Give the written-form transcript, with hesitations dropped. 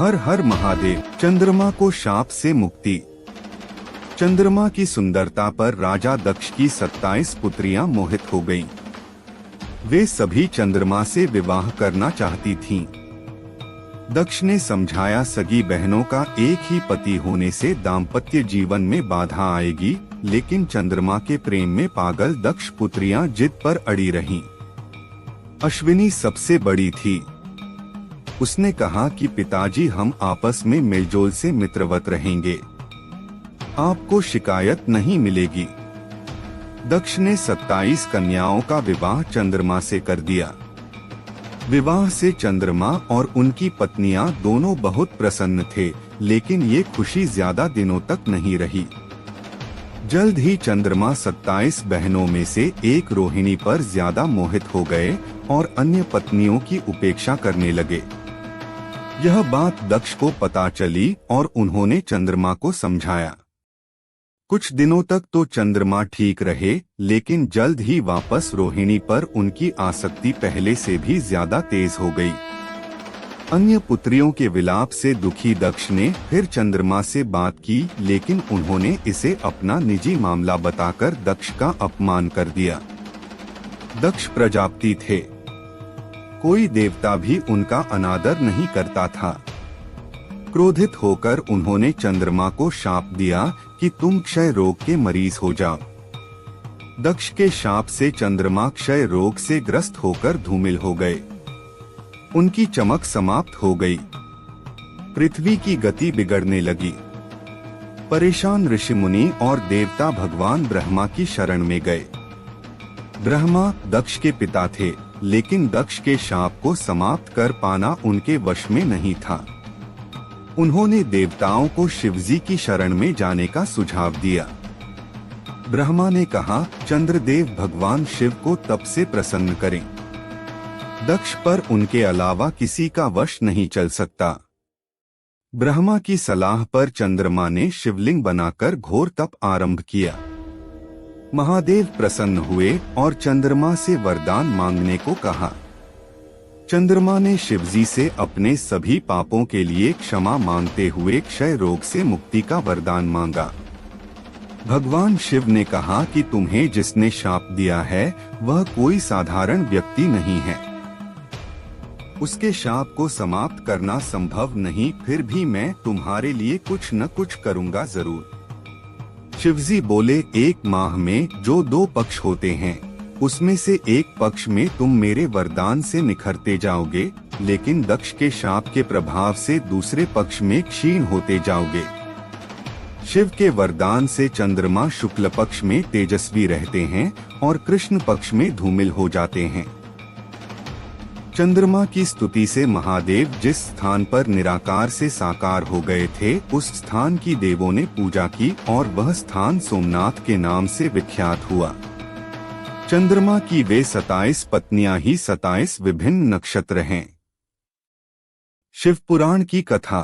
हर हर महादेव। चंद्रमा को शाप से मुक्ति। चंद्रमा की सुंदरता पर राजा दक्ष की 27 पुत्रियां मोहित हो गईं। वे सभी चंद्रमा से विवाह करना चाहती थीं। दक्ष ने समझाया, सगी बहनों का एक ही पति होने से दाम्पत्य जीवन में बाधा आएगी, लेकिन चंद्रमा के प्रेम में पागल दक्ष पुत्रियां जिद पर अड़ी रहीं। अश्विनी सबसे बड़ी थी। उसने कहा कि पिताजी, हम आपस में मिलजुल से मित्रवत रहेंगे, आपको शिकायत नहीं मिलेगी। दक्ष ने 27 कन्याओं का विवाह चंद्रमा से कर दिया। विवाह से चंद्रमा और उनकी पत्नियां दोनों बहुत प्रसन्न थे, लेकिन ये खुशी ज्यादा दिनों तक नहीं रही। जल्द ही चंद्रमा 27 बहनों में से एक रोहिणी पर ज्यादा मोहित हो गए और अन्य पत्नियों की उपेक्षा करने लगे। यह बात दक्ष को पता चली और उन्होंने चंद्रमा को समझाया। कुछ दिनों तक तो चंद्रमा ठीक रहे, लेकिन जल्द ही वापस रोहिणी पर उनकी आसक्ति पहले से भी ज्यादा तेज हो गई। अन्य पुत्रियों के विलाप से दुखी दक्ष ने फिर चंद्रमा से बात की, लेकिन उन्होंने इसे अपना निजी मामला बताकर दक्ष का अपमान कर दिया। दक्ष प्रजापति थे, कोई देवता भी उनका अनादर नहीं करता था। क्रोधित होकर उन्होंने चंद्रमा को शाप दिया कि तुम क्षय रोग के मरीज हो जाओ। दक्ष के शाप से चंद्रमा क्षय रोग से ग्रस्त होकर धूमिल हो गए। उनकी चमक समाप्त हो गई। पृथ्वी की गति बिगड़ने लगी। परेशान ऋषि मुनि और देवता भगवान ब्रह्मा की शरण में गए। ब्रह्मा दक्ष के पिता थे, लेकिन दक्ष के शाप को समाप्त कर पाना उनके वश में नहीं था। उन्होंने देवताओं को शिवजी की शरण में जाने का सुझाव दिया। ब्रह्मा ने कहा, चंद्रदेव भगवान शिव को तप से प्रसन्न करें। दक्ष पर उनके अलावा किसी का वश नहीं चल सकता। ब्रह्मा की सलाह पर चंद्रमा ने शिवलिंग बनाकर घोर तप आरंभ किया। महादेव प्रसन्न हुए और चंद्रमा से वरदान मांगने को कहा। चंद्रमा ने शिवजी से अपने सभी पापों के लिए क्षमा मांगते हुए क्षय रोग से मुक्ति का वरदान मांगा। भगवान शिव ने कहा कि तुम्हें जिसने शाप दिया है वह कोई साधारण व्यक्ति नहीं है। उसके शाप को समाप्त करना संभव नहीं, फिर भी मैं तुम्हारे लिए कुछ न कुछ करूंगा जरूर। शिवजी बोले, एक माह में जो 2 पक्ष होते हैं, उसमें से एक पक्ष में तुम मेरे वरदान से निखरते जाओगे, लेकिन दक्ष के शाप के प्रभाव से दूसरे पक्ष में क्षीण होते जाओगे। शिव के वरदान से चंद्रमा शुक्ल पक्ष में तेजस्वी रहते हैं और कृष्ण पक्ष में धूमिल हो जाते हैं। चंद्रमा की स्तुति से महादेव जिस स्थान पर निराकार से साकार हो गए थे, उस स्थान की देवों ने पूजा की और वह स्थान सोमनाथ के नाम से विख्यात हुआ। चंद्रमा की वे 27 पत्नियां ही 27 विभिन्न नक्षत्र हैं। शिव पुराण की कथा।